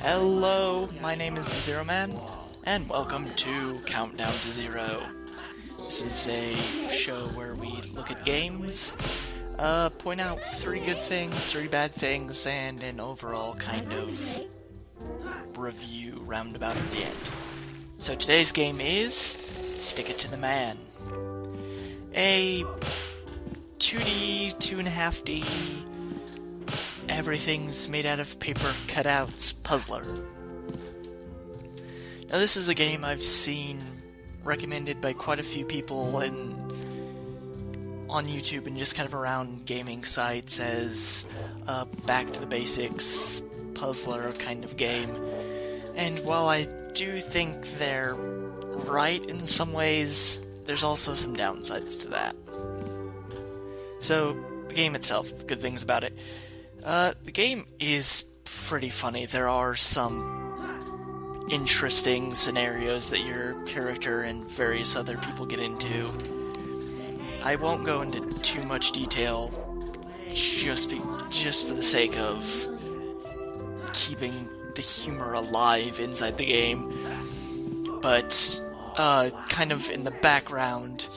Hello, my name is the Zero Man, and welcome to Countdown to Zero. This is a show where we look at games, point out 3 good things, 3 bad things, and an overall kind of review roundabout at the end. So today's game is Stick It to the Man. A 2D, 2.5D, everything's made out of paper cutouts puzzler. Now this is a game I've seen recommended by quite a few people on YouTube and just kind of around gaming sites as a back to the basics puzzler kind of game. And while I do think they're right in some ways, there's also some downsides to that. So, the game itself, good things about it. The game is pretty funny. There are some interesting scenarios that your character and various other people get into. I won't go into too much detail just for the sake of keeping the humor alive inside the game. But, kind of in the background,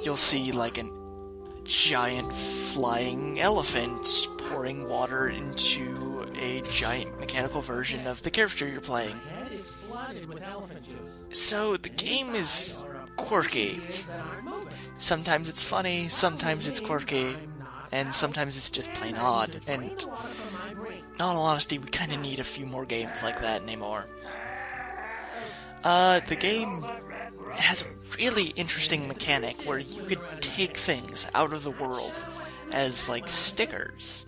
you'll see like a giant flying elephant pouring water into a giant mechanical version of the character you're playing. So the game is quirky. Sometimes it's funny, sometimes it's quirky, and sometimes it's just plain odd. And in all honesty, we kind of need a few more games like that anymore. The game has a really interesting mechanic where you could take things out of the world as like stickers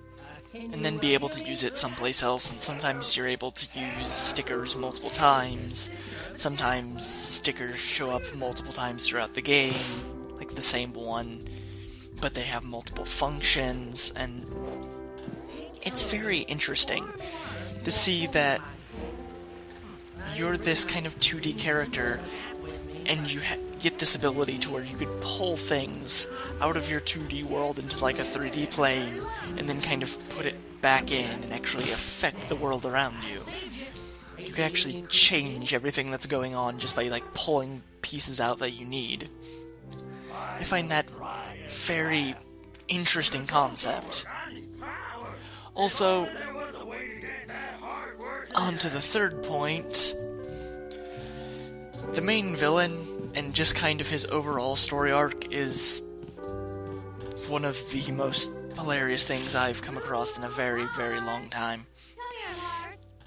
and then be able to use it someplace else, and sometimes you're able to use stickers multiple times. Sometimes stickers show up multiple times throughout the game, like the same one, but they have multiple functions, and it's very interesting to see that you're this kind of 2D character and you get this ability to where you could pull things out of your 2D world into like a 3D plane and then kind of put it back in and actually affect the world around you. You can actually change everything that's going on just by like pulling pieces out that you need. I find that very interesting concept. Also, on to the third point. The main villain, and just kind of his overall story arc, is one of the most hilarious things I've come across in a very, very long time.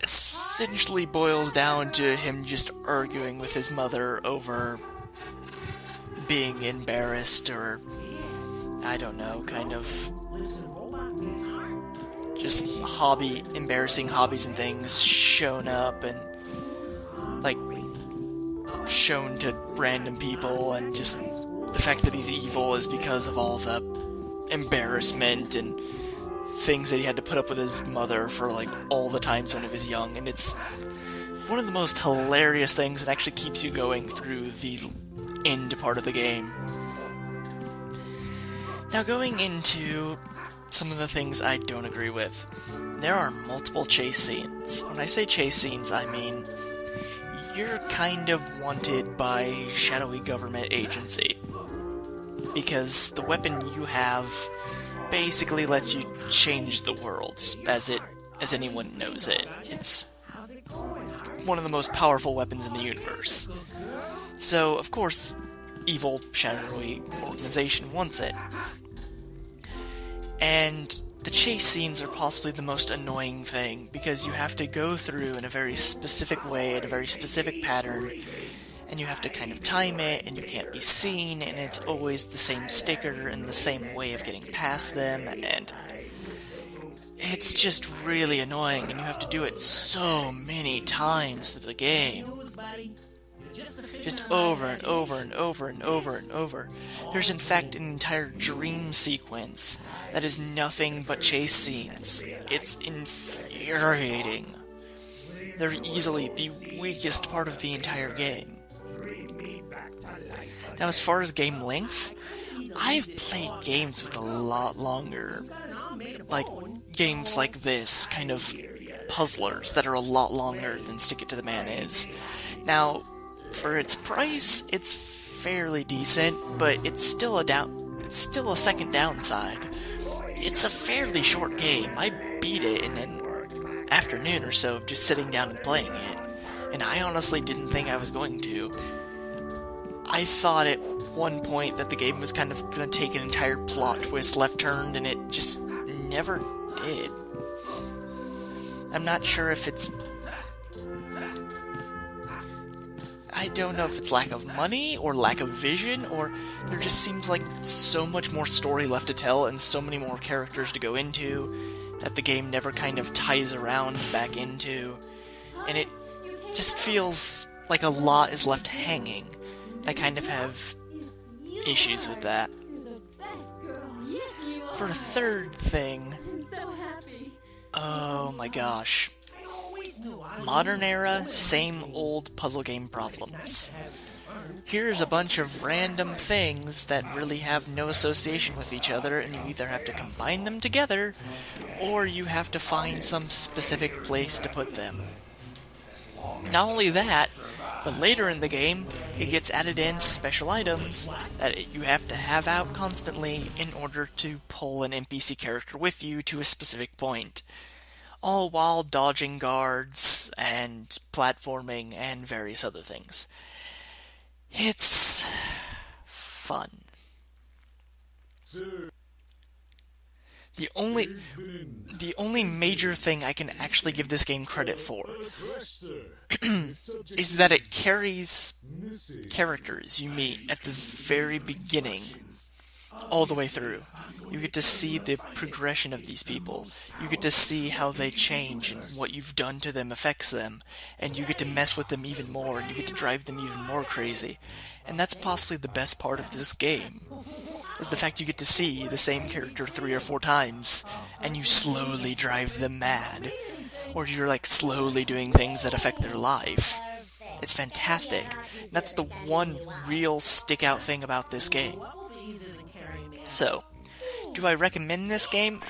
Essentially boils down to him just arguing with his mother over being embarrassed, or I don't know, kind of just embarrassing hobbies and things shown up and like shown to random people, and just the fact that he's evil is because of all the embarrassment and things that he had to put up with his mother for like all the times when he was young. And it's one of the most hilarious things, and actually keeps you going through the end part of the game. Now, going into some of the things I don't agree with, there are multiple chase scenes. When I say chase scenes, I mean you're kind of wanted by shadowy government agency, because the weapon you have basically lets you change the world as anyone knows it. It's one of the most powerful weapons in the universe. So, of course, evil shadowy organization wants it. And the chase scenes are possibly the most annoying thing, because you have to go through in a very specific way, in a very specific pattern, and you have to kind of time it, and you can't be seen, and it's always the same sticker and the same way of getting past them, and it's just really annoying, and you have to do it so many times through the game. Just over and over and over and over and over. There's in fact an entire dream sequence that is nothing but chase scenes. It's infuriating. They're easily the weakest part of the entire game. Now, as far as game length, I've played games with a lot longer. Like, games like this, kind of puzzlers that are a lot longer than Stick It to the Man is. Now, for its price, it's fairly decent, but it's still a second downside. It's a fairly short game. I beat it in an afternoon or so of just sitting down and playing it, and I honestly didn't think I was going to. I thought at one point that the game was kind of going to take an entire plot twist left turn, and it just never did. I'm not sure if it's... I don't know if it's lack of money, or lack of vision, or there just seems like so much more story left to tell, and so many more characters to go into, that the game never kind of ties around back into, and it just feels like a lot is left hanging. I kind of have issues with that. For a third thing, oh my gosh. Modern era, same old puzzle game problems. Here's a bunch of random things that really have no association with each other, and you either have to combine them together, or you have to find some specific place to put them. Not only that, but later in the game, it gets added in special items that you have to have out constantly in order to pull an NPC character with you to a specific point. All while dodging guards and platforming and various other things. It's fun. The only major thing I can actually give this game credit for is that it carries characters you meet at the very beginning all the way through. You get to see the progression of these people. You get to see how they change and what you've done to them affects them. And you get to mess with them even more, and you get to drive them even more crazy. And that's possibly the best part of this game, is the fact you get to see the same character 3 or 4 times, and you slowly drive them mad. Or you're like slowly doing things that affect their life. It's fantastic. And that's the one real stick-out thing about this game. So, do I recommend this game?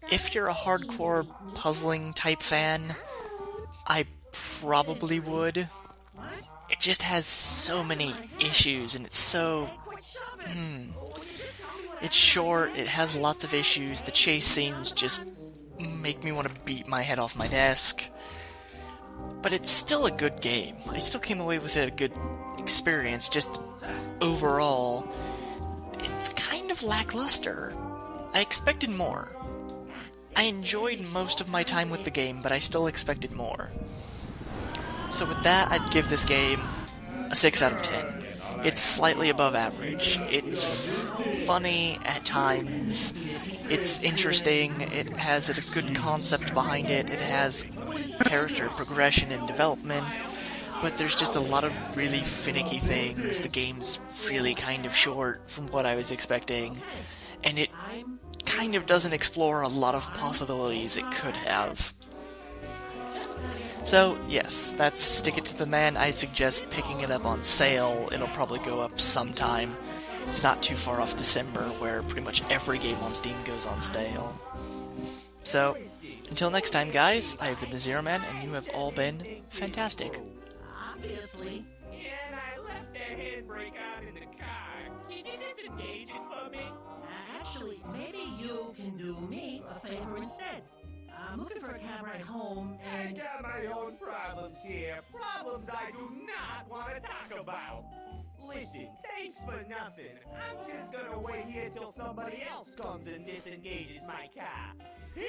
If you're a hardcore puzzling type fan, I probably would. It just has so many issues, and it's so... It's short, it has lots of issues, the chase scenes just make me want to beat my head off my desk. But it's still a good game. I still came away with a good experience, just overall, it's kind of lackluster. I expected more. I enjoyed most of my time with the game, but I still expected more. So with that, I'd give this game a 6 out of 10. It's slightly above average. It's funny at times. It's interesting. It has a good concept behind it. It has character progression and development. But there's just a lot of really finicky things. The game's really kind of short from what I was expecting. And it kind of doesn't explore a lot of possibilities it could have. So, yes, that's Stick It to the Man. I'd suggest picking it up on sale. It'll probably go up sometime. It's not too far off December, where pretty much every game on Steam goes on sale. So, until next time, guys, I have been the Zero Man, and you have all been fantastic. Obviously. And I left the handbrake out in the car. Can you disengage it for me? Actually, maybe you can do me a favor instead. I'm looking for a cab ride home, I and... got my own problems here. Problems I do not want to talk about. Listen, thanks for nothing. I'm just gonna wait here till somebody else comes and disengages my car. Here